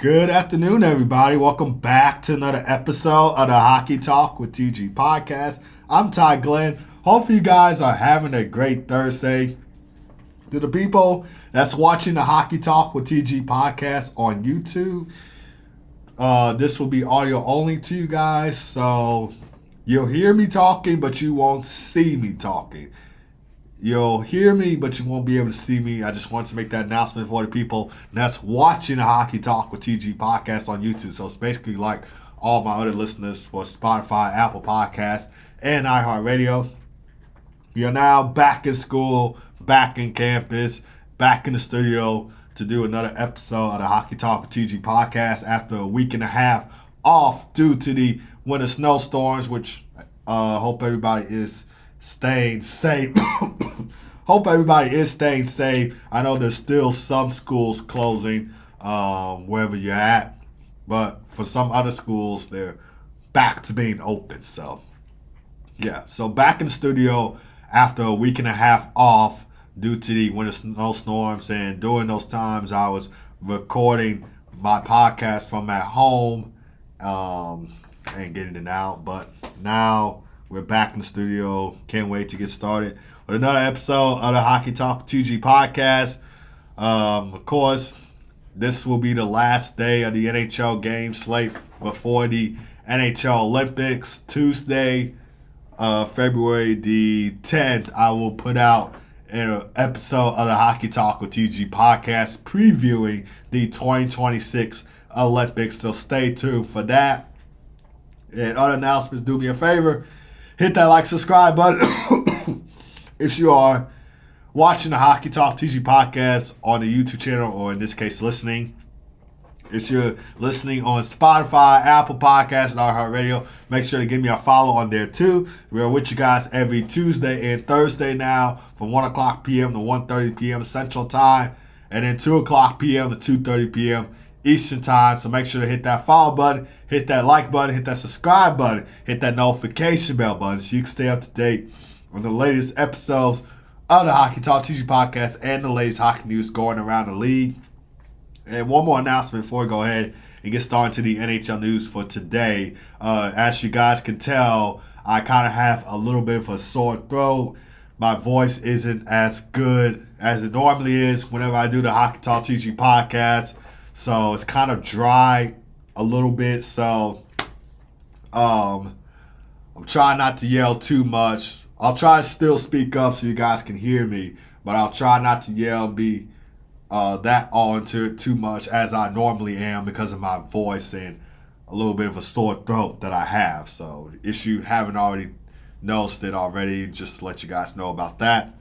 Good afternoon, everybody. Welcome back to another episode of the Hockey Talk with TG podcast. I'm Ty Glenn. Hopefully you guys are having a great Thursday. To the people that's watching the Hockey Talk with TG podcast on YouTube, this will be audio only to you guys, so you'll hear me talking, but you won't see me talking. You'll hear me, but you won't be able to see me. I just wanted to make that announcement for the people that's watching the Hockey Talk with TG podcast on YouTube. So it's basically like all my other listeners for Spotify, Apple Podcasts, and iHeartRadio. You're now back in school, back in campus, back in the studio to do another episode of the Hockey Talk with TG podcast after a week and a half off due to the winter snowstorms, which hope everybody is staying safe. Hope everybody is staying safe. I know there's still some schools closing wherever you're at, but for some other schools, they're back to being open. So, yeah. So back in the studio after a week and a half off due to the winter snowstorms, and during those times, I was recording my podcast from at home and getting it out. But now we're back in the studio. Can't wait to get started with another episode of the Hockey Talk TG podcast. Of course, this will be the last day of the NHL game slate before the NHL Olympics. Tuesday, February the 10th, I will put out an episode of the Hockey Talk with TG podcast previewing the 2026 Olympics. So stay tuned for that. And other announcements, do me a favor. Hit that like, subscribe button if you are watching the Hockey Talk TG podcast on the YouTube channel, or in this case, listening. If you're listening on Spotify, Apple Podcasts, and iHeartRadio, make sure to give me a follow on there too. We're with you guys every Tuesday and Thursday now from 1 o'clock p.m. to 1:30 p.m. Central Time, and then 2 o'clock p.m. to 2:30 p.m. Eastern Time. So make sure to hit that follow button, hit that like button, hit that subscribe button, hit that notification bell button so you can stay up to date on the latest episodes of the Hockey Talk TG podcast and the latest hockey news going around the league. And one more announcement before we go ahead and get started to the NHL news for today. As you guys can tell, I kind of have a little bit of a sore throat. My voice isn't as good as it normally is whenever I do the Hockey Talk TG podcast. So it's kind of dry a little bit. So I'm trying not to yell too much. I'll try to still speak up so you guys can hear me, but I'll try not to yell and be that all into it too much as I normally am because of my voice and a little bit of a sore throat that I have. So if you haven't already noticed it already, just to let you guys know about that.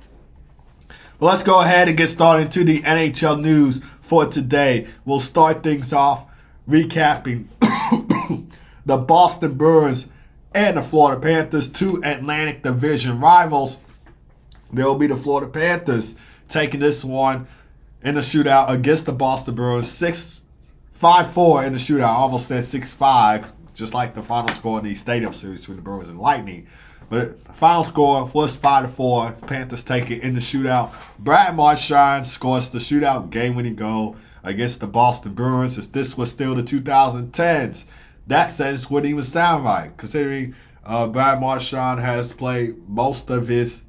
But let's go ahead and get started into the NHL news for today. We'll start things off recapping the Boston Bruins and the Florida Panthers, two Atlantic Division rivals. There will be the Florida Panthers taking this one in the shootout against the Boston Bruins, 5-4 in the shootout. I almost said 6-5, just like the final score in the Stadium Series between the Bruins and Lightning. But the final score was 5-4. Panthers take it in the shootout. Brad Marchand scores the shootout game-winning goal against the Boston Bruins. As this was still the 2010s, that sentence wouldn't even sound right, considering Brad Marchand has played most of his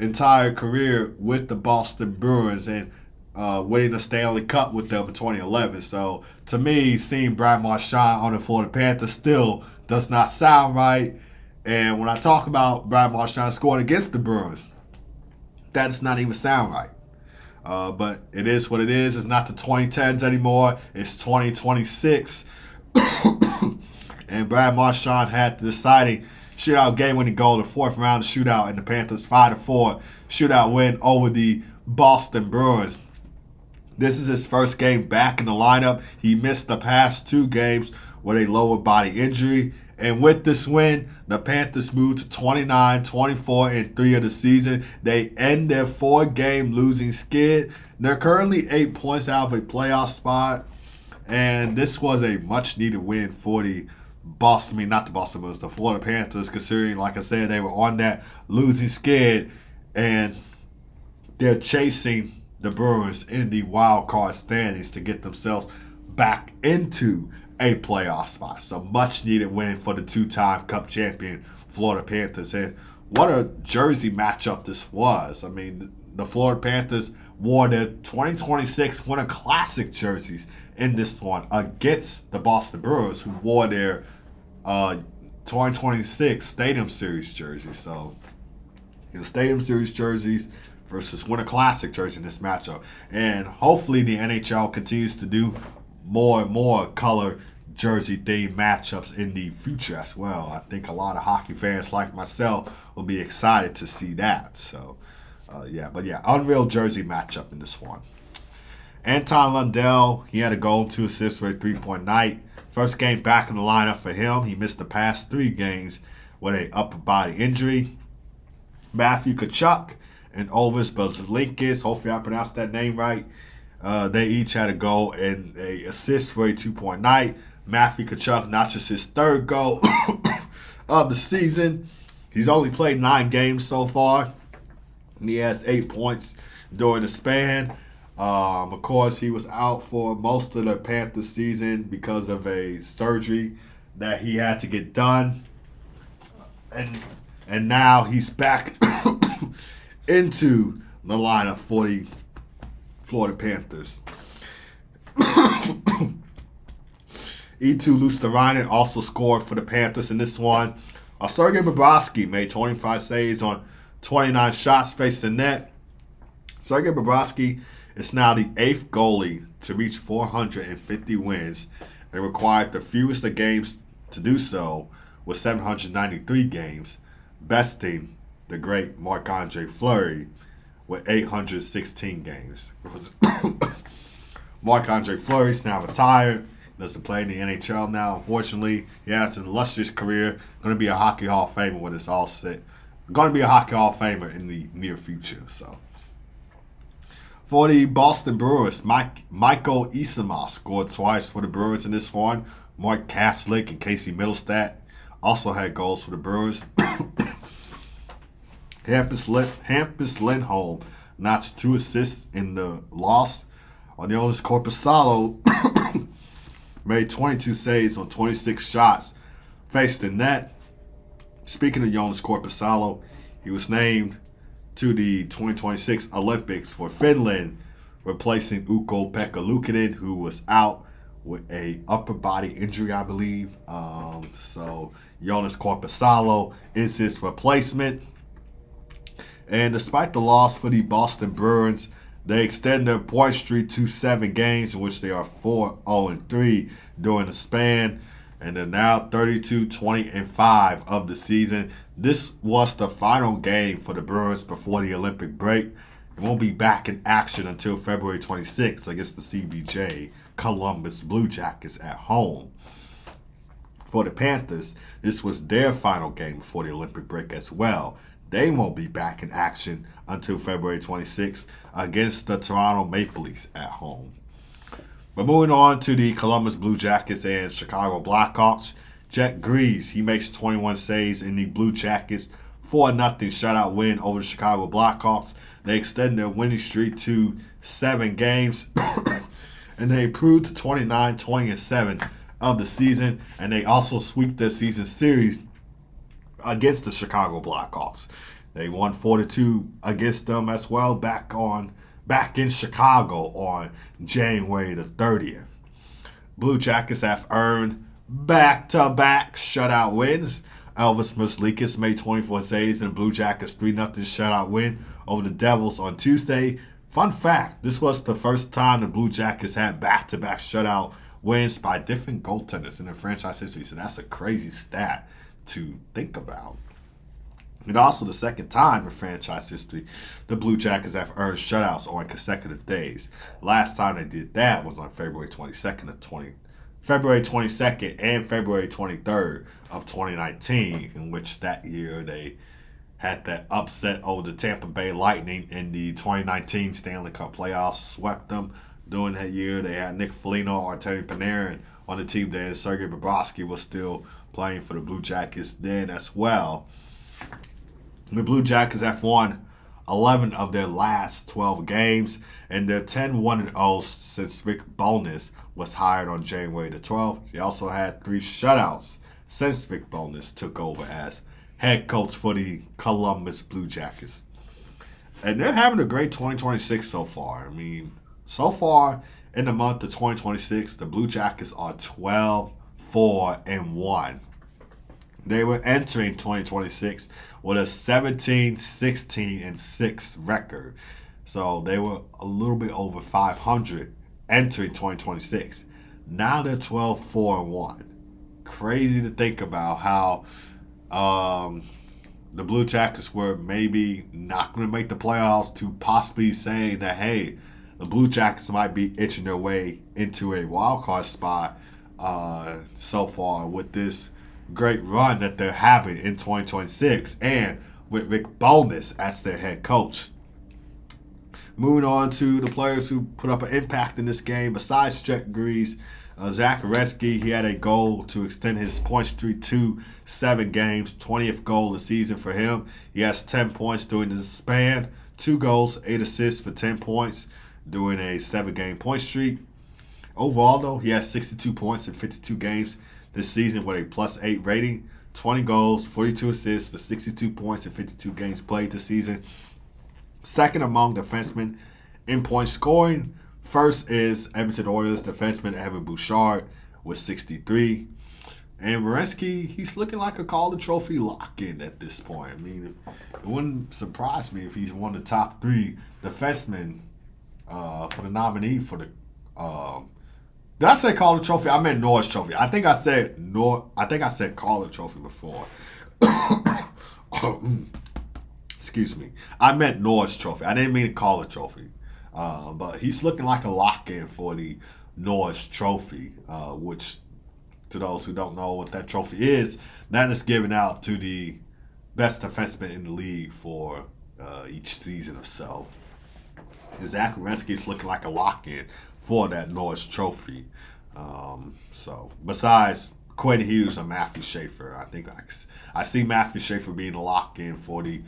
entire career with the Boston Bruins and winning the Stanley Cup with them in 2011. So to me, seeing Brad Marchand on the Florida Panthers still does not sound right. And when I talk about Brad Marchand scoring against the Bruins, that does not even sound right. But it is what it is. It's not the 2010s anymore. It's 2026. And Brad Marchand had the deciding shootout game-winning goal in the fourth round of shootout in the Panthers' 5-4 shootout win over the Boston Bruins. This is his first game back in the lineup. He missed the past two games with a lower body injury. And with this win, the Panthers moved to 29-24-3 of the season. They end their 4-game losing skid. They're currently 8 points out of a playoff spot. And this was a much-needed win for the the Florida Panthers, considering, like I said, they were on that losing skid. And they're chasing the Bruins in the wild card standings to get themselves back into a playoff spot. So much needed win for the two-time Cup champion Florida Panthers. And what a jersey matchup this was. I mean, the Florida Panthers wore their 2026 Winter Classic jerseys in this one against the Boston Bruins, who wore their 2026 Stadium Series jerseys. So, Stadium Series jerseys versus Winter Classic jersey in this matchup. And hopefully the NHL continues to do more and more color jersey themed matchups in the future as well. I think a lot of hockey fans like myself will be excited to see that. So, unreal jersey matchup in this one. Anton Lundell, he had a goal and 2 assists for a 3-point night. First game back in the lineup for him. He missed the past 3 games with an upper body injury. Matthew Tkachuk and Ovis Belzilinkis, hopefully I pronounced that name right. They each had a goal and a assist for a 2-point night. Matthew Tkachuk notches his 3rd goal of the season. He's only played 9 games so far. And he has 8 points during the span. Of course, he was out for most of the Panthers season because of a surgery that he had to get done. And now he's back into the lineup for the Florida Panthers. E2 Luosterainen also scored for the Panthers in this one. Sergei Bobrovsky made 25 saves on 29 shots faced the net. Sergei Bobrovsky is now the 8th goalie to reach 450 wins and required the fewest of games to do so with 793 games, besting the great Marc-Andre Fleury with 816 games. Marc-Andre Fleury's now retired. Doesn't play in the NHL now, unfortunately. He has an illustrious career. Going to be a Hockey Hall of Famer when it's all set. Going to be a Hockey Hall of Famer in the near future. So, for the Boston Bruins, Michael Eissamas scored twice for the Bruins in this one. Mark Kaslick and Casey Middlestat also had goals for the Bruins. Hampus Lindholm notched 2 assists in the loss. Jonas Korpisalo made 22 saves on 26 shots faced the net. Speaking of Jonas Korpisalo, he was named to the 2026 Olympics for Finland, replacing Ukko-Pekka Luukkonen, who was out with a upper body injury, I believe. So Jonas Korpisalo is his replacement. And despite the loss for the Boston Bruins, they extend their point streak to 7 games, in which they are 4-0-3 during the span. And they're now 32-20-5 of the season. This was the final game for the Bruins before the Olympic break. It won't be back in action until February 26th against the CBJ Columbus Blue Jackets at home. For the Panthers, this was their final game before the Olympic break as well. They won't be back in action until February 26th against the Toronto Maple Leafs at home. But moving on to the Columbus Blue Jackets and Chicago Blackhawks, Jack Greaves, he makes 21 saves in the Blue Jackets 4-0 shutout win over the Chicago Blackhawks. They extend their winning streak to 7 games, and they improved to 29-20-7 of the season, and they also sweep their season series against the Chicago Blackhawks. They won 4-2 against them as well back in Chicago on January the 30th. Blue Jackets have earned back-to-back shutout wins. Elvis Merzlikis made 24 saves in the Blue Jackets 3-0 shutout win over the Devils on Tuesday. Fun fact, this was the first time the Blue Jackets had back-to-back shutout wins by different goaltenders in their franchise history. So that's a crazy stat to think about. And also the second time in franchise history, the Blue Jackets have earned shutouts on consecutive days. Last time they did that was on February 22nd and February 23rd of 2019, in which that year they had that upset over the Tampa Bay Lightning in the 2019 Stanley Cup playoffs, swept them. During that year, they had Nick Foligno, Artemi Panarin on the team then. Sergei Bobrovsky was still playing for the Blue Jackets then as well. The Blue Jackets have won 11 of their last 12 games, and they're 10-1-0 since Rick Bowness was hired on January the 12th. He also had 3 shutouts since Vic Bonas took over as head coach for the Columbus Blue Jackets. And they're having a great 2026 so far. I mean, so far in the month of 2026, the Blue Jackets are 12-4-1. They were entering 2026 with a 17-16-6 record. So they were a little bit over 500 entering 2026. Now they're 12-4-1. Crazy to think about how the Blue Jackets were maybe not going to make the playoffs to possibly saying that, hey, the Blue Jackets might be itching their way into a wild card spot so far with this great run that they're having in 2026 and with Vic Bonas as their head coach. Moving on to the players who put up an impact in this game, besides Jet Grease, Zach Werenski, he had a goal to extend his point streak to 7 games, 20th goal of the season for him. He has 10 points during the span, 2 goals, 8 assists for 10 points during a 7-game point streak. Overall, though, he has 62 points in 52 games this season with a +8 rating, 20 goals, 42 assists for 62 points in 52 games played this season. Second among defensemen in point scoring. First is Edmonton Oilers defenseman Evan Bouchard with 63. And Werenski, he's looking like a Calder Trophy lock-in at this point. I mean, it wouldn't surprise me if he's one of the top 3 defensemen for the nominee for the did I say Calder Trophy? I meant Norris Trophy. I think I said Calder Trophy before. Excuse me. I meant Norris Trophy. I didn't mean Calder Trophy. But he's looking like a lock-in for the Norris Trophy, which, to those who don't know what that trophy is, that is given out to the best defenseman in the league for each season or so. Zach Werenski is looking like a lock-in for that Norris Trophy. So besides Quinn Hughes and Matthew Schaefer, I think I see Matthew Schaefer being a lock-in for the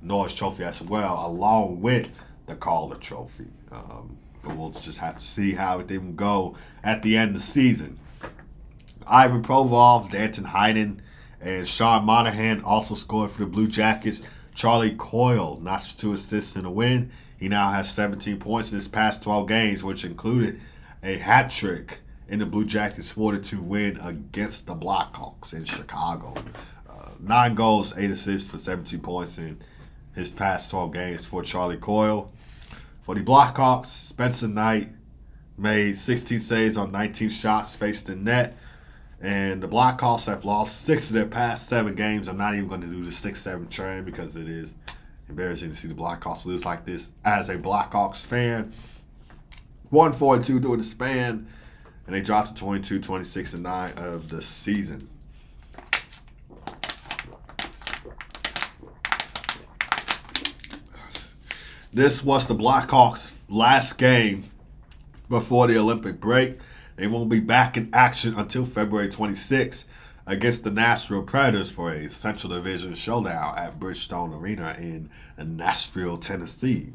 Norris Trophy as well, along with the Calder Trophy. But we'll just have to see how it will go at the end of the season. Ivan Provorov, Danton Heinen, and Sean Monahan also scored for the Blue Jackets. Charlie Coyle notched 2 assists in the win. He now has 17 points in his past 12 games, which included a hat trick in the Blue Jackets' 4-2 win against the Blackhawks in Chicago. 9 goals, 8 assists for 17 points in his past 12 games for Charlie Coyle. For the Blackhawks, Spencer Knight made 16 saves on 19 shots faced in net. And the Blackhawks have lost 6 of their past 7 games. I'm not even going to do the 6-7 trend because it is embarrassing to see the Blackhawks lose like this as a Blackhawks fan. 1-4-2 during the span, and they dropped to 22, 26, and 9 of the season. This was the Blackhawks' last game before the Olympic break. They won't be back in action until February 26th against the Nashville Predators for a Central Division showdown at Bridgestone Arena in Nashville, Tennessee.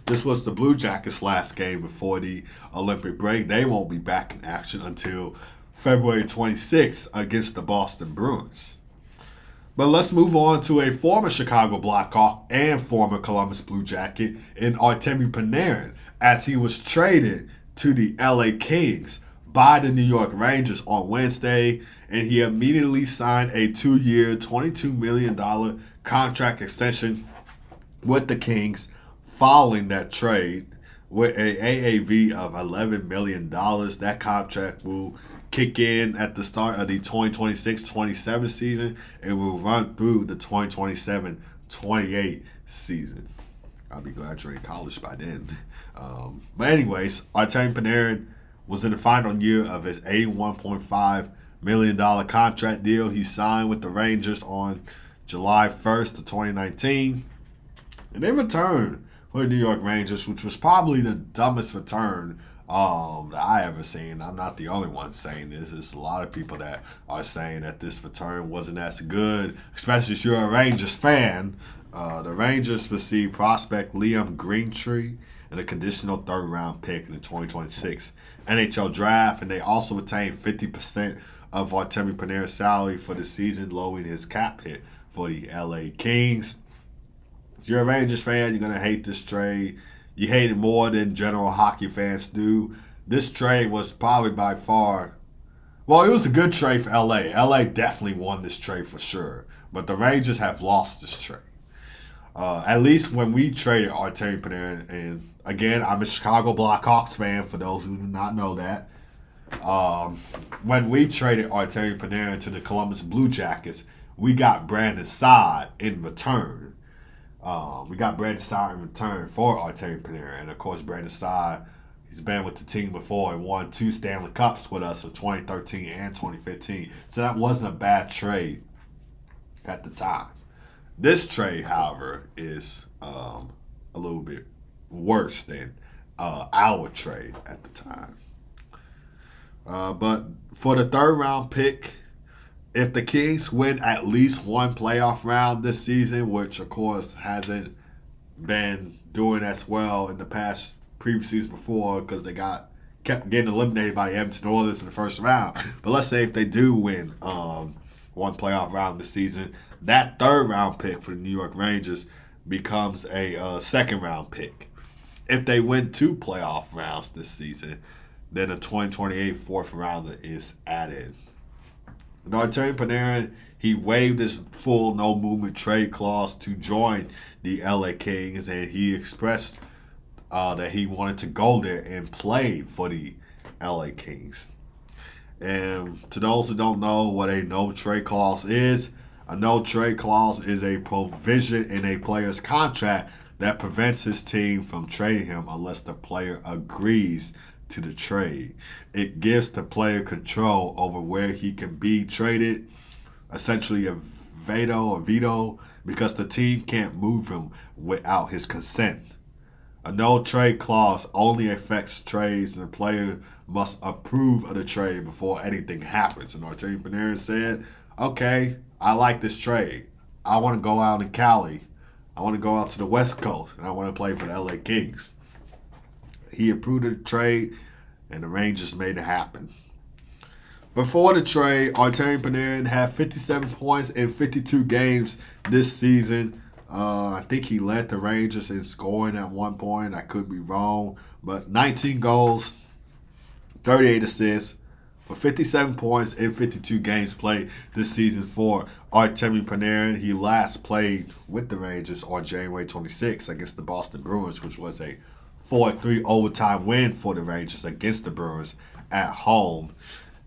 This was the Blue Jackets' last game before the Olympic break. They won't be back in action until February 26th against the Boston Bruins. But let's move on to a former Chicago Blackhawk and former Columbus Blue Jacket in Artemi Panarin, as he was traded to the LA Kings by the New York Rangers on Wednesday, and he immediately signed a 2-year, $22 million contract extension with the Kings following that trade with an AAV of $11 million. That contract will kick in at the start of the 2026-27 season and will run through the 2027-28 season. I'll be graduating college by then. But anyways, Artemi Panarin was in the final year of his $81.5 million contract deal. He signed with the Rangers on July 1st of 2019. And they returned for the New York Rangers, which was probably the dumbest return that I ever seen. I'm not the only one saying this. There's a lot of people that are saying that this return wasn't as good, especially if you're a Rangers fan. The Rangers received prospect Liam Greentree and a conditional third-round pick in the 2026 NHL Draft. And they also retained 50% of Artemi Panarin's salary for the season, lowering his cap hit for the LA Kings. If you're a Rangers fan, you're going to hate this trade. You hate it more than general hockey fans do. This trade was probably by far... Well, it was a good trade for LA. LA definitely won this trade for sure. But the Rangers have lost this trade. At least when we traded Artemi Panarin, and again, I'm a Chicago Blackhawks fan, for those who do not know that. When we traded Artemi Panarin to the Columbus Blue Jackets, we got Brandon Saad in return. We got Brandon Saad in return for Artemi Panarin. And, of course, Brandon Saad, he's been with the team before and won 2 Stanley Cups with us in 2013 and 2015. So that wasn't a bad trade at the time. This trade, however, is a little bit worse than our trade at the time. But for the third-round pick, if the Kings win at least one playoff round this season, which, of course, hasn't been doing as well in the past previous seasons before because they kept getting eliminated by the Edmonton Oilers in the first round. But let's say if they do win one playoff round this season, that third-round pick for the New York Rangers becomes a second-round pick. If they win 2 playoff rounds this season, then a 2028 fourth rounder is added. And Artemi Panarin, he waived his full no-movement trade clause to join the LA Kings, and he expressed that he wanted to go there and play for the LA Kings. And to those who don't know what a no-trade clause is, a no-trade clause is a provision in a player's contract that prevents his team from trading him unless the player agrees to the trade. It gives the player control over where he can be traded, essentially a veto, because the team can't move him without his consent. A no-trade clause only affects trades, and the player must approve of the trade before anything happens. And Artemi Panarin said, okay, I like this trade. I want to go out in Cali. I want to go out to the West Coast, and I want to play for the LA Kings. He approved of the trade, and the Rangers made it happen. Before the trade, Artemi Panarin had 57 points in 52 games this season. I think he led the Rangers in scoring at one point. I could be wrong. But 19 goals, 38 assists, for 57 points in 52 games played this season for Artemi Panarin. He last played with the Rangers on January 26th against the Boston Bruins, which was a 4-3 overtime win for the Rangers against the Bruins at home.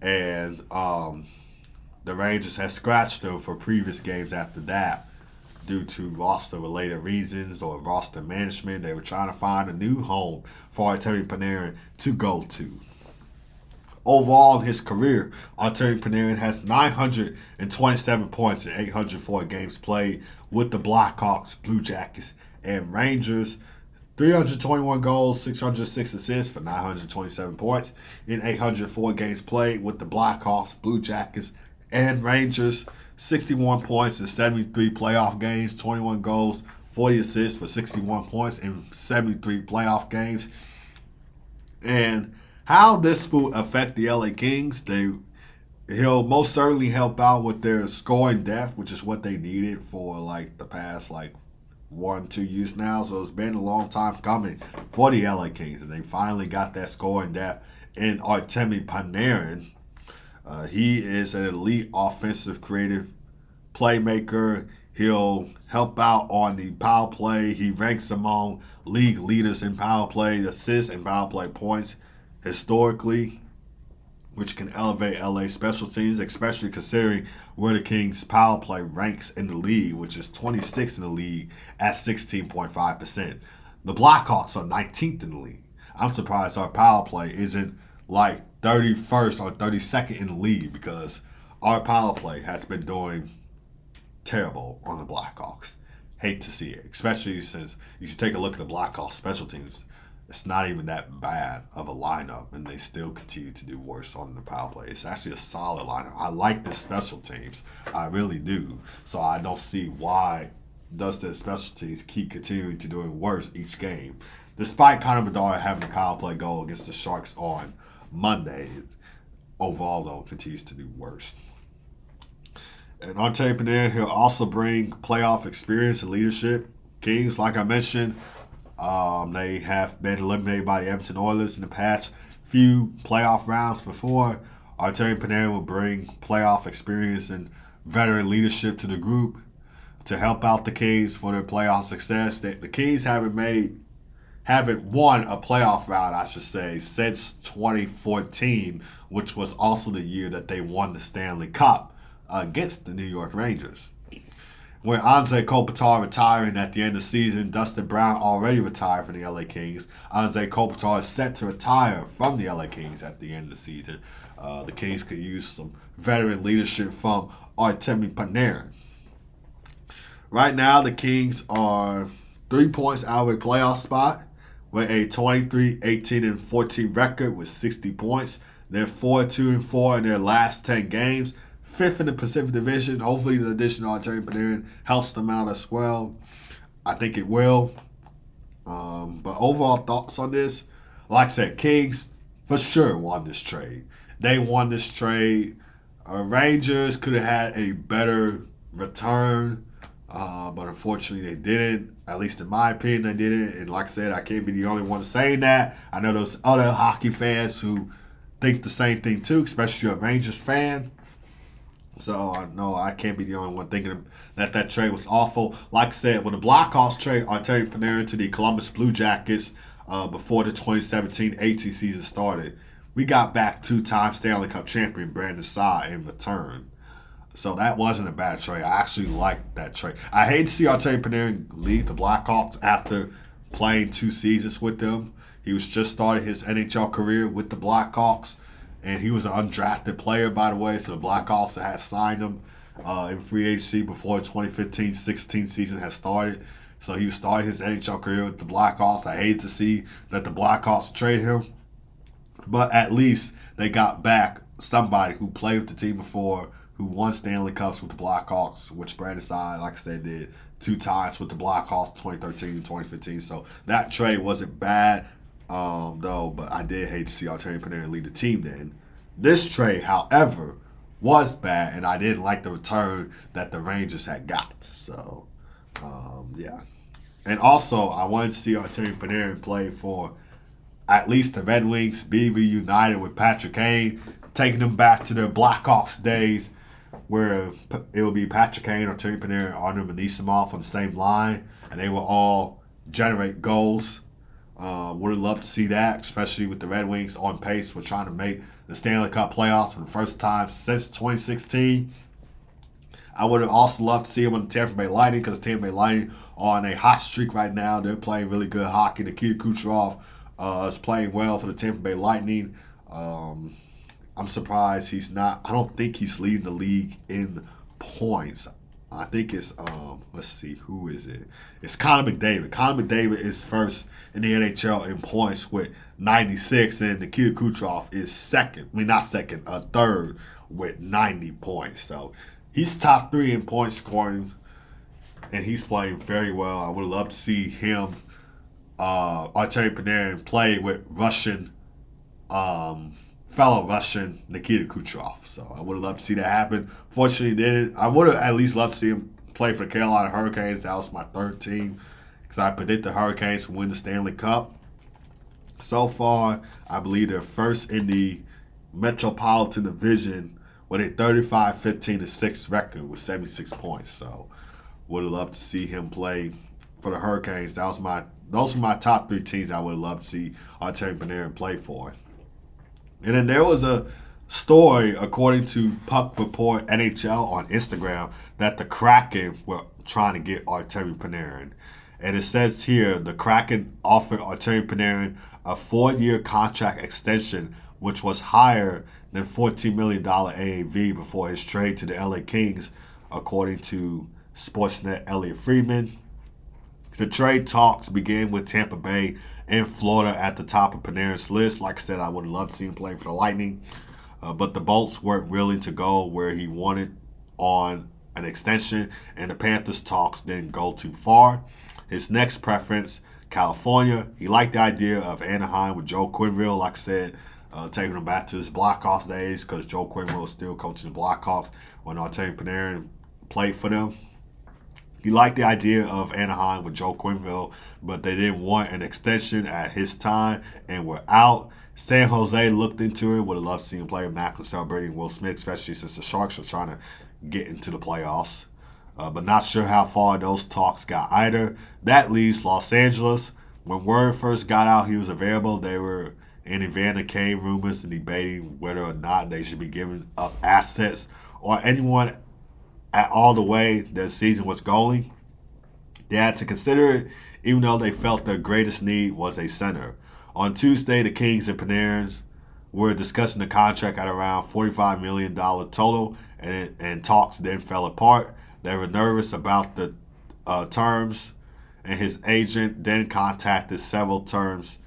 And the Rangers had scratched him for previous games after that due to roster-related reasons or roster management. They were trying to find a new home for Artemi Panarin to go to. Overall in his career, Artemi Panarin has 927 points in 804 games played with the Blackhawks, Blue Jackets, and Rangers. 321 goals, 606 assists for 927 points in 804 games played with the Blackhawks, Blue Jackets, and Rangers. 61 points in 73 playoff games, 21 goals, 40 assists for 61 points in 73 playoff games. And how this will affect the LA Kings, he'll most certainly help out with their scoring depth, which is what they needed for the past 1-2 years now. So it's been a long time coming for the LA Kings, and they finally got that scoring depth in Artemi Panarin. He is an elite offensive creative playmaker. He'll help out on the power play. He ranks among league leaders in power play, assists, and power play points historically, which can elevate LA special teams, especially considering where the Kings' power play ranks in the league, which is 26th in the league at 16.5%. The Blackhawks are 19th in the league. I'm surprised our power play isn't 31st or 32nd in the league, because our power play has been doing terrible on the Blackhawks. Hate to see it, especially since you should take a look at the Blackhawks special teams. It's not even that bad of a lineup, and they still continue to do worse on the power play. It's actually a solid lineup. I like the special teams. I really do. So I don't see why does the special teams keep continuing to doing worse each game. despite Connor Bedard having a power play goal against the Sharks on Monday, overall, though, continues to do worse. And Artemi Panarin, he'll also bring playoff experience and leadership. Kings, like I mentioned, they have been eliminated by the Edmonton Oilers in the past few playoff rounds before. Artemi Panarin will bring playoff experience and veteran leadership to the group to help out the Kings for their playoff success. The Kings haven't won a playoff round, I should say, since 2014, which was also the year that they won the Stanley Cup against the New York Rangers. With Anze Kopitar retiring at the end of the season, Dustin Brown already retired from the LA Kings. Anze Kopitar is set to retire from the LA Kings at the end of the season. The Kings could use some veteran leadership from Artemi Panarin. Right now, the Kings are 3 points out of a playoff spot with a 23, 18, and 14 record with 60 points. They're 4-2-4 in their last 10 games. 5th in the Pacific Division. Hopefully the addition of Artemi Panarin helps them out as well. I think it will. But overall thoughts on this, like I said, Kings for sure won this trade. They won this trade. Rangers could have had a better return, but unfortunately they didn't. At least in my opinion, they didn't. And like I said, I can't be the only one saying that. I know there's other hockey fans who think the same thing too, especially a Rangers fan. So I know I can't be the only one thinking that trade was awful. Like I said, when the Blackhawks trade Artemi Panarin to the Columbus Blue Jackets before the 2017-18 season started, we got back 2-time Stanley Cup champion Brandon Saad in return. So that wasn't a bad trade. I actually liked that trade. I hate to see Artemi Panarin leave the Blackhawks after playing 2 seasons with them. He was just starting his NHL career with the Blackhawks. And he was an undrafted player, by the way, so the Blackhawks had signed him in free agency before the 2015-16 season had started. So he was starting his NHL career with the Blackhawks. I hate to see that the Blackhawks trade him, but at least they got back somebody who played with the team before, who won Stanley Cups with the Blackhawks, which Brandon Saad, like I said, did 2 times with the Blackhawks, 2013 and 2015. So that trade wasn't bad. Though, but I did hate to see Artemi Panarin lead the team then. This trade, however, was bad, and I didn't like the return that the Rangers had got. So, yeah. And also, I wanted to see Artemi Panarin play for at least the Red Wings, be reunited with Patrick Kane, taking them back to their Blackhawks days, where it would be Patrick Kane, Artemi Panarin, Artem Anisimov on the same line, and they will all generate goals. Would have loved to see that, especially with the Red Wings on pace for trying to make the Stanley Cup playoffs for the first time since 2016. I would have also loved to see him on the Tampa Bay Lightning, because Tampa Bay Lightning are on a hot streak right now. They're playing really good hockey. Nikita Kucherov is playing well for the Tampa Bay Lightning. I'm surprised he's not. I don't think he's leading the league in points. I think it's, let's see, who is it? It's Connor McDavid. Connor McDavid is first in the NHL in points with 96, and Nikita Kucherov is second. I mean, not second, third with 90 points. So he's top 3 in point scoring, and he's playing very well. I would love to see him, Artemi Panarin, play with fellow Russian Nikita Kucherov. So I would have loved to see that happen. Fortunately, didn't. I would have at least loved to see him play for the Carolina Hurricanes. That was my 3rd team, because I predict the Hurricanes will win the Stanley Cup. So far, I believe they're first in the Metropolitan Division with a 35-15-6 record with 76 points. So would have loved to see him play for the Hurricanes. Those were my top 3 teams I would have loved to see Artemi Panarin play for. And then there was a story, according to Puck Report NHL on Instagram, that the Kraken were trying to get Artemi Panarin. And it says here, the Kraken offered Artemi Panarin a 4-year contract extension, which was higher than $14 million AAV before his trade to the LA Kings, according to Sportsnet Elliot Friedman. The trade talks began with Tampa Bay and Florida at the top of Panarin's list. Like I said, I would love to see him play for the Lightning. But the Bolts weren't willing to go where he wanted on an extension, and the Panthers talks didn't go too far. His next preference California. He liked the idea of Anaheim with Joe Quenneville, like I said, taking him back to his Blackhawks days because Joe Quenneville was still coaching the Blackhawks when Artemi Panarin played for them. He liked the idea of Anaheim with Joe Quenneville, but they didn't want an extension at his time and were out. San Jose looked into it, would have loved to see him play with Macklin celebrating Will Smith, especially since the Sharks were trying to get into the playoffs. But not sure how far those talks got either. That leaves Los Angeles. When word first got out he was available, they were in Evander Kane rumors and debating whether or not they should be giving up assets or anyone at all the way their season was going. They had to consider it, even though they felt their greatest need was a center. On Tuesday, the Kings and Panarin were discussing the contract at around $45 million total, and talks then fell apart. They were nervous about the terms, and his agent then contacted several teams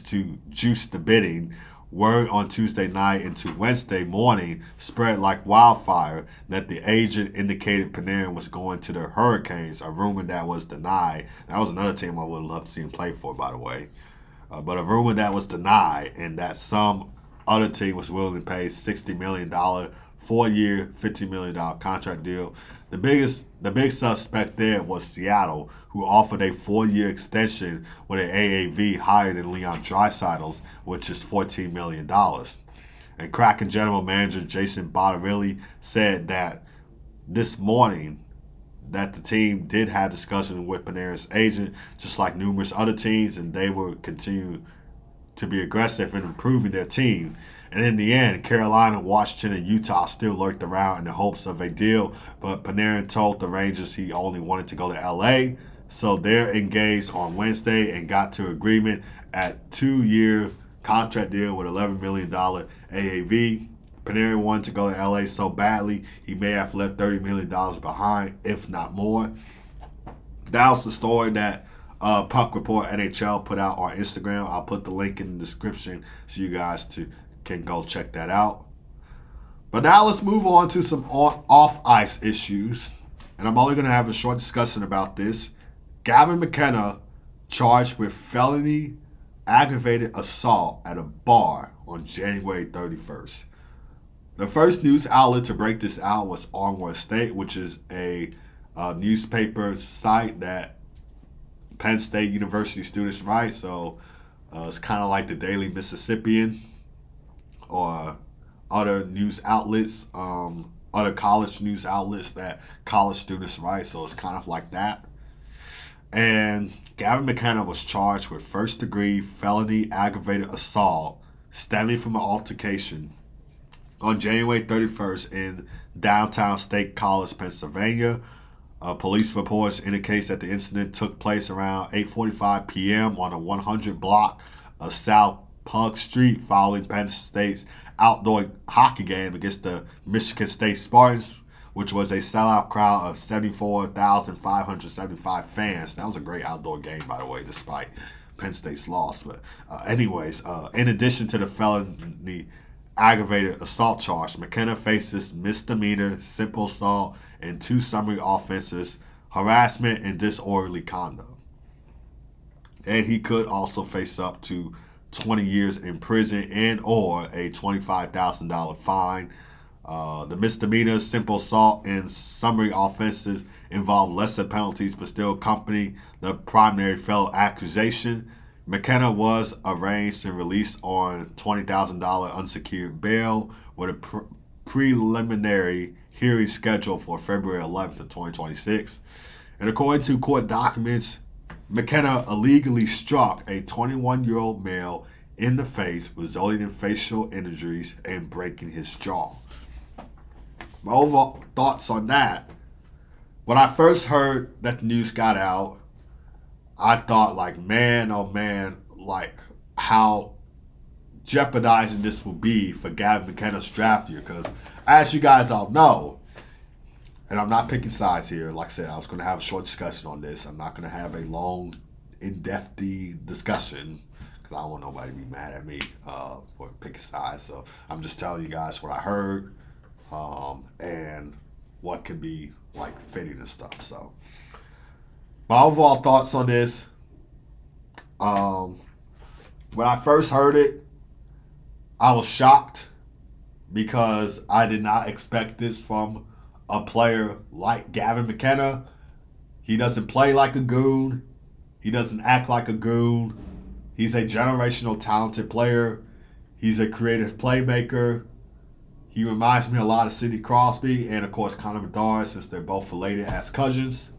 to juice the bidding. Word on Tuesday night into Wednesday morning spread like wildfire that the agent indicated Panarin was going to the Hurricanes, a rumor that was denied. That was another team I would have loved to see him play for, by the way. But a rumor that was denied, and that some other team was willing to pay $60 million, 4-year, $50 million contract deal. The big suspect there was Seattle, who offered a 4-year extension with an AAV higher than Leon Draisaitl's, which is $14 million. And Kraken general manager Jason Botterielli said that this morning that the team did have discussions with Panarin's agent, just like numerous other teams, and they will continue to be aggressive in improving their team. And in the end, Carolina, Washington, and Utah still lurked around in the hopes of a deal, but Panarin told the Rangers he only wanted to go to LA, so they're engaged on Wednesday and got to agreement at 2-year contract deal with $11 million AAV. Panarin wanted to go to LA so badly, he may have left $30 million behind, if not more. That was the story that Puck Report NHL put out on Instagram. I'll put the link in the description so you guys can go check that out. But now let's move on to some off-ice issues. And I'm only going to have a short discussion about this. Gavin McKenna charged with felony aggravated assault at a bar on January 31st. The first news outlet to break this out was Onward State, which is a newspaper site that Penn State University students write. So it's kind of like the Daily Mississippian or other news outlets, other college news outlets that college students write. So it's kind of like that. And Gavin McKenna was charged with first-degree felony aggravated assault stemming from an altercation on January 31st in downtown State College, Pennsylvania. Police reports indicates that the incident took place around 8:45 p.m. on a 100 block of South Pug Street following Penn State's outdoor hockey game against the Michigan State Spartans, which was a sellout crowd of 74,575 fans. That was a great outdoor game, by the way, despite Penn State's loss. But anyways, in addition to the felony aggravated assault charge, McKenna faces misdemeanor, simple assault, and 2 summary offenses, harassment and disorderly conduct. And he could also face up to 20 years in prison and or a $25,000 fine. The misdemeanor, simple assault, and summary offenses involve lesser penalties but still accompany the primary felon accusation. McKenna was arraigned and released on $20,000 unsecured bail with a preliminary hearing scheduled for February 11th of 2026. And according to court documents, McKenna illegally struck a 21-year-old male in the face, resulting in facial injuries and breaking his jaw. My overall thoughts on that, when I first heard that the news got out, I thought, like, man, oh man, like how jeopardizing this will be for Gavin McKenna's draft year. Because as you guys all know, and I'm not picking sides here, like I said, I was going to have a short discussion on this. I'm not going to have a long, in-depth discussion because I don't want nobody to be mad at me for picking sides. So I'm just telling you guys what I heard and what could be like fitting and stuff. So my overall thoughts on this, When I first heard it, I was shocked because I did not expect this from a player like Gavin McKenna. He doesn't play like a goon. He doesn't act like a goon. He's a generational talented player. He's a creative playmaker. He reminds me a lot of Sidney Crosby and, of course, Connor Bedard, since they're both related as cousins.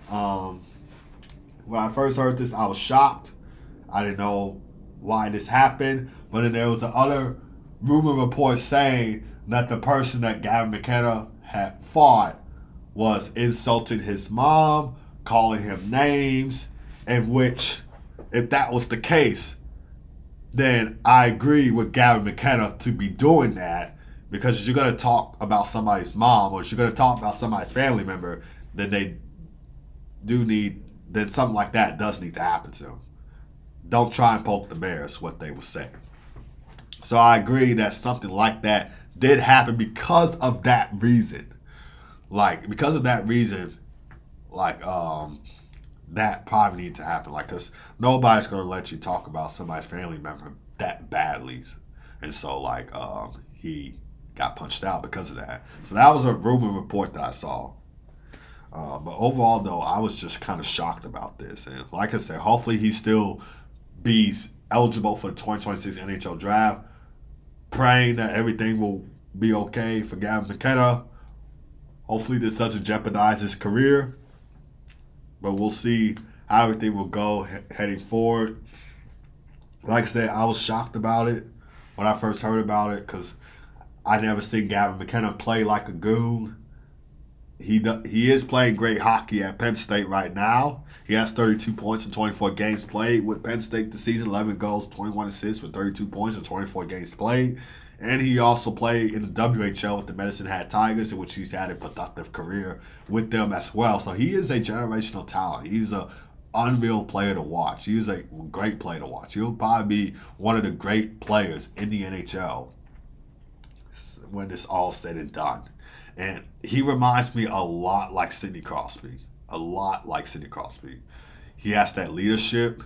When I first heard this, I was shocked. I didn't know why this happened. But then there was the other rumor report saying that the person that Gavin McKenna had fought was insulting his mom, calling him names, in which, if that was the case, then I agree with Gavin McKenna to be doing that, because if you're going to talk about somebody's mom or if you're going to talk about somebody's family member, then then something like that does need to happen to them. Don't try and poke the bear is what they were saying. So I agree that something like that did happen because of that reason. Because of that reason, that probably need to happen. Because nobody's going to let you talk about somebody's family member that badly. And so, he got punched out because of that. So that was a rumor report that I saw. But overall, though, I was just kind of shocked about this. And like I said, hopefully he still be eligible for the 2026 NHL Draft. Praying that everything will be okay for Gavin McKenna. Hopefully this doesn't jeopardize his career. But we'll see how everything will go heading forward. Like I said, I was shocked about it when I first heard about it because I never seen Gavin McKenna play like a goon. He is playing great hockey at Penn State right now. He has 32 points in 24 games played with Penn State this season, 11 goals, 21 assists with 32 points in 24 games played. And he also played in the WHL with the Medicine Hat Tigers, in which he's had a productive career with them as well. So he is a generational talent. He's an unreal player to watch. He is a great player to watch. He'll probably be one of the great players in the NHL when it's all said and done. And he reminds me a lot like Sidney Crosby. A lot like Sidney Crosby. He has that leadership.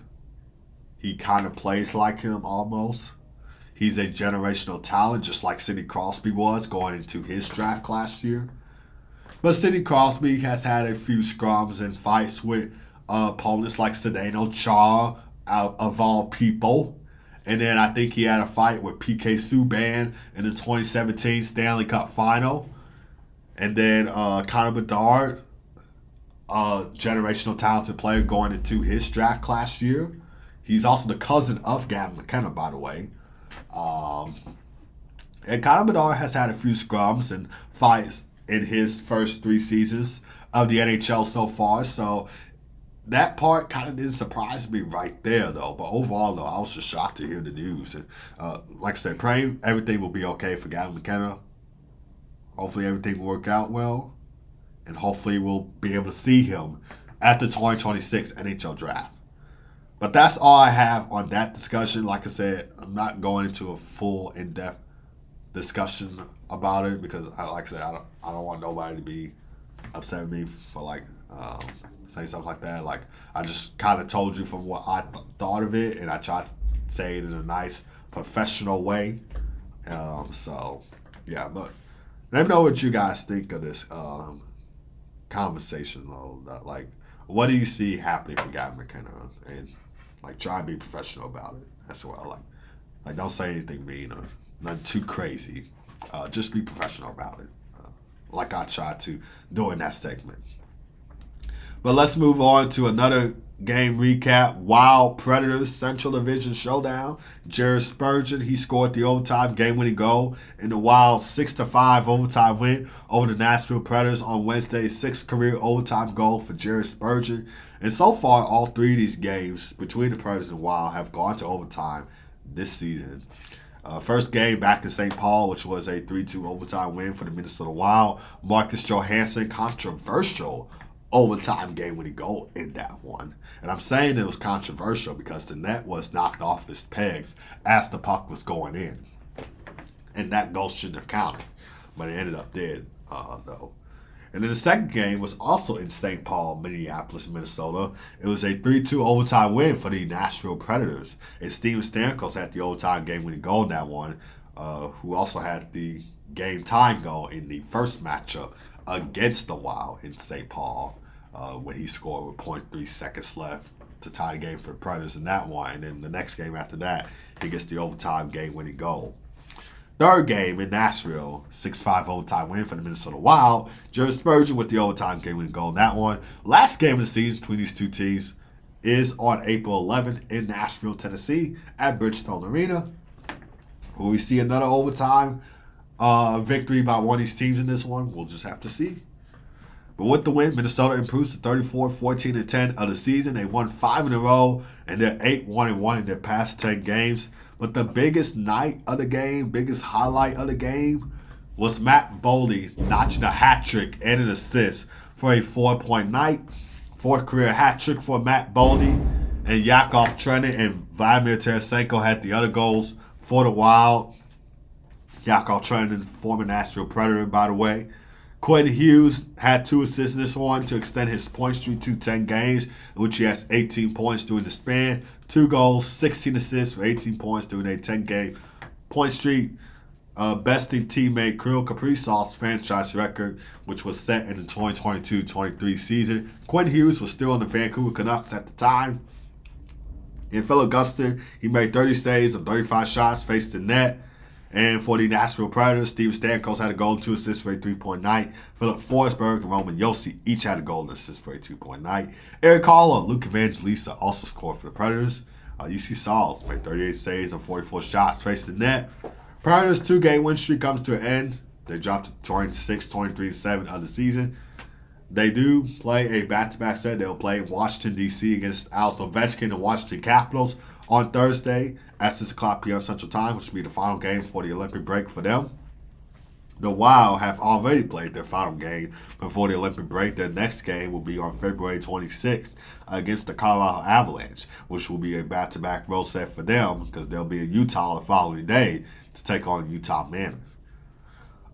He kind of plays like him almost. He's a generational talent, just like Sidney Crosby was going into his draft class year. But Sidney Crosby has had a few scrums and fights with opponents like Zdeno Chara, of all people. And then I think he had a fight with PK Subban in the 2017 Stanley Cup Final. And then Connor Bedard, generational talented player going into his draft class year. He's also the cousin of Gavin McKenna, by the way. And Connor Bedard has had a few scrums and fights in his first 3 seasons of the NHL so far. So that part kind of didn't surprise me right there, though. But overall, though, I was just shocked to hear the news. And like I said, praying everything will be okay for Gavin McKenna. Hopefully everything will work out well. And hopefully we'll be able to see him at the 2026 NHL Draft. But that's all I have on that discussion. Like I said, I'm not going into a full in-depth discussion about it because, I don't want nobody to be upset with me for saying something like that. I just kind of told you from what I thought of it, and I tried to say it in a nice, professional way. But let me know what you guys think of this conversation, though. What do you see happening for Gavin McKenna? And try and be professional about it as well. Don't say anything mean or nothing too crazy. Just be professional about it, like I tried to do in that segment. But let's move on to another game recap. Wild Predators Central Division Showdown. Jared Spurgeon, he scored the overtime game-winning goal in the Wild 6-5 overtime win over the Nashville Predators on Wednesday's 6th career overtime goal for Jared Spurgeon. And so far, all 3 of these games between the Predators and Wild have gone to overtime this season. First game back in St. Paul, which was a 3-2 overtime win for the Minnesota Wild. Marcus Johansson, controversial overtime game-winning goal in that one. And I'm saying it was controversial because the net was knocked off its pegs as the puck was going in. And that goal shouldn't have counted. But it ended up dead, though. And then the second game was also in St. Paul, Minneapolis, Minnesota. It was a 3-2 overtime win for the Nashville Predators. And Steven Stamkos had the overtime game-winning goal in that one, who also had the game-tying goal in the first matchup against the Wild in St. Paul when he scored with 0.3 seconds left to tie the game for the Predators in that one. And then the next game after that, he gets the overtime game-winning goal. Third game in Nashville, 6-5 overtime win for the Minnesota Wild. Jared Spurgeon with the overtime game-winning goal in that one. Last game of the season between these two teams is on April 11th in Nashville, Tennessee at Bridgestone Arena. Will we see another overtime victory by one of these teams in this one? We'll just have to see. But with the win, Minnesota improves to 34-14-10 of the season. They won 5 in a row, and they're 8-1-1 in their past 10 games. But the biggest night of the game, biggest highlight of the game, was Matt Boldy notching a hat trick and an assist for a 4-point night. Fourth career hat trick for Matt Boldy. And Yakov Trenin and Vladimir Tarasenko had the other goals for the Wild. Yakov Trenin, former Nashville Predator, by the way. Quinn Hughes had 2 assists in this one to extend his point streak to 10 games, in which he has 18 points during the span. 2 goals, 16 assists for 18 points during a 10-game point streak. Besting teammate Kirill Kaprizov's franchise record, which was set in the 2022-23 season. Quinn Hughes was still in the Vancouver Canucks at the time. In Phil Augustin, he made 30 saves and 35 shots, faced the net. And for the Nashville Predators, Steven Stamkos had a goal and 2 assists for a 3-point night. Philip Forsberg and Roman Josi each had a goal and assist for a 2-point night. Eric Carlo and Luke Evangelista also scored for the Predators. UC Sauls made 38 saves and 44 shots, faced the net. Predators' 2-game win streak comes to an end. They dropped to 26-23-7 of the season. They do play a back-to-back set. They'll play Washington, D.C. against Alex Ovechkin and Washington Capitals on Thursday at 6 o'clock p.m. Central Time, which will be the final game for the Olympic break for them. The Wild have already played their final game before the Olympic break. Their next game will be on February 26th against the Colorado Avalanche, which will be a back-to-back road set for them because they'll be in Utah the following day to take on the Utah Manor.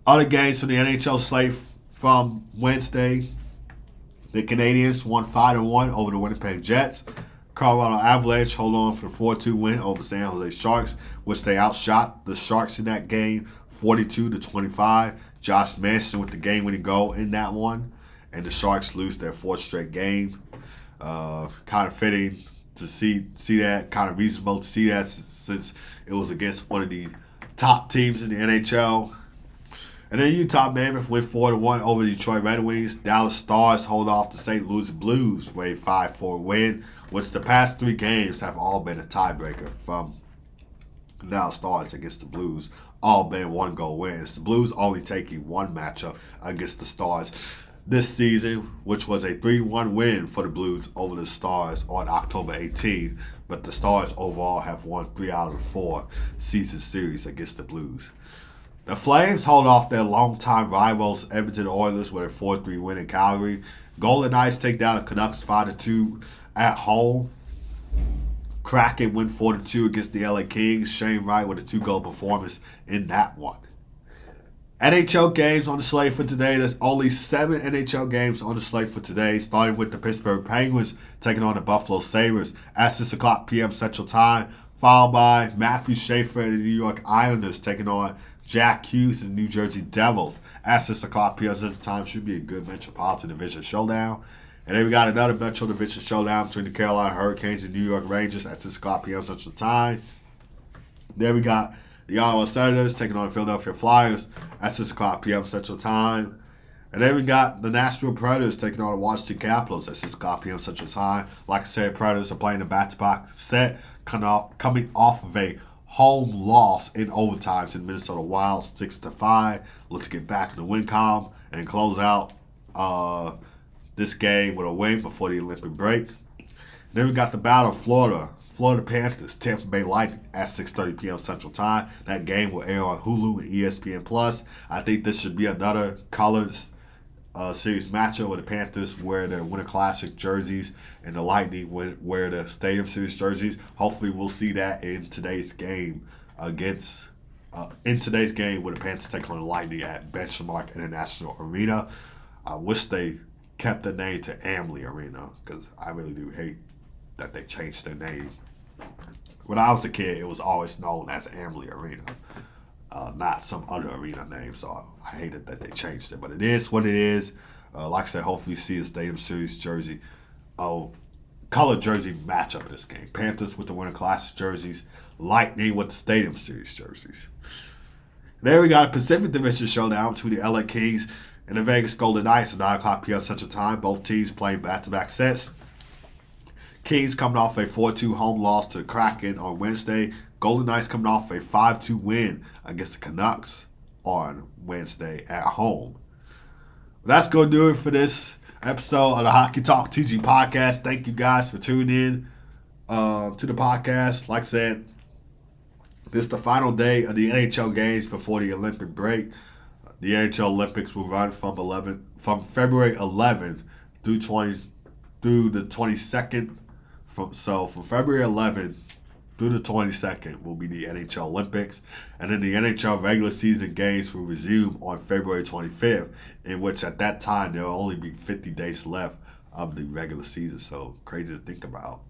Other games from the NHL slate from Wednesday, the Canadiens won 5-1 over the Winnipeg Jets. Colorado Avalanche hold on for the 4-2 win over San Jose Sharks, which they outshot the Sharks in that game 42-25. Josh Manson with the game-winning goal in that one. And the Sharks lose their 4th straight game. Kind of fitting to see that, kind of reasonable to see that since it was against one of the top teams in the NHL. And then Utah Mammoth went 4-1 over the Detroit Red Wings. Dallas Stars hold off the St. Louis Blues for a 5-4 win, which the past 3 games have all been a tiebreaker from the Dallas Stars against the Blues. All been 1-goal wins. The Blues only taking 1 matchup against the Stars this season, which was a 3-1 win for the Blues over the Stars on October 18th. But the Stars overall have won 3 out of 4 season series against the Blues. The Flames hold off their longtime rivals, Edmonton Oilers, with a 4-3 win in Calgary. Golden Knights take down the Canucks 5-2 at home. Kraken win 4-2 against the LA Kings. Shane Wright with a 2-goal performance in that one. NHL games on the slate for today. There's only 7 NHL games on the slate for today, starting with the Pittsburgh Penguins taking on the Buffalo Sabres at 6 o'clock p.m. Central Time, followed by Matthew Schaefer and the New York Islanders taking on Jack Hughes and the New Jersey Devils at 6 o'clock p.m. Central Time. Should be a good Metropolitan Division showdown. And then we got another Metro Division showdown between the Carolina Hurricanes and New York Rangers at 6 o'clock p.m. Central Time. Then we got the Ottawa Senators taking on the Philadelphia Flyers at 6 o'clock p.m. Central Time. And then we got the Nashville Predators taking on the Washington Capitals at 6 o'clock p.m. Central Time. Like I said, Predators are playing a back-to-back set coming off of a home loss in overtime to the Minnesota Wild 6-5. Look to get back in the win column and close out this game with a win before the Olympic break. Then we got the Battle of Florida. Florida Panthers, Tampa Bay Lightning at 6:30 p.m. Central Time. That game will air on Hulu and ESPN+. I think this should be another colors series matchup where the Panthers wear their Winter Classic jerseys and the Lightning wear the Stadium Series jerseys. Hopefully we'll see that in today's game where the Panthers take on the Lightning at Benchmark International Arena. I wish they kept the name to Amalie Arena because I really do hate that they changed their name. When I was a kid, it was always known as Amalie Arena, not some other arena name. So I hated that they changed it. But it is what it is. Like I said, hopefully you see the Stadium Series jersey. Color jersey matchup this game. Panthers with the Winter Classic jerseys. Lightning with the Stadium Series jerseys. There we got a Pacific Division showdown between the LA Kings and the Vegas Golden Knights at 9 o'clock p.m. Central Time. Both teams playing back-to-back sets. Kings coming off a 4-2 home loss to the Kraken on Wednesday. Golden Knights coming off a 5-2 win against the Canucks on Wednesday at home. That's going to do it for this episode of the Hockey Talk TG podcast. Thank you guys for tuning in to the podcast. Like I said, this is the final day of the NHL games before the Olympic break. The NHL Olympics will run from February 11th through the 22nd. From February 11th through the 22nd will be the NHL Olympics. And then the NHL regular season games will resume on February 25th, in which at that time there will only be 50 days left of the regular season. So crazy to think about.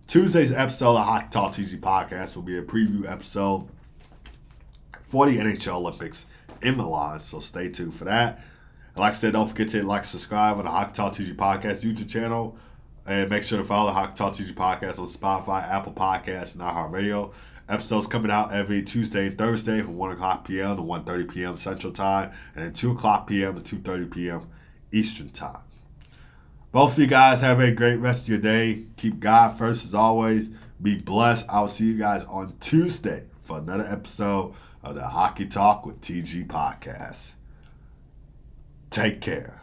Tuesday's episode of Hockey Talk TG Podcast will be a preview episode for the NHL Olympics in Milan. So stay tuned for that. And like I said, don't forget to like, subscribe on the Hockey Talk TG Podcast YouTube channel. And make sure to follow the Hockey Talk TG Podcast on Spotify, Apple Podcasts, and iHeartRadio. Episodes coming out every Tuesday and Thursday from 1 o'clock p.m. to 1:30 p.m. Central Time, and then 2 o'clock p.m. to 2:30 p.m. Eastern Time. Both of you guys have a great rest of your day. Keep God first as always. Be blessed. I will see you guys on Tuesday for another episode of the Hockey Talk with TG Podcast. Take care.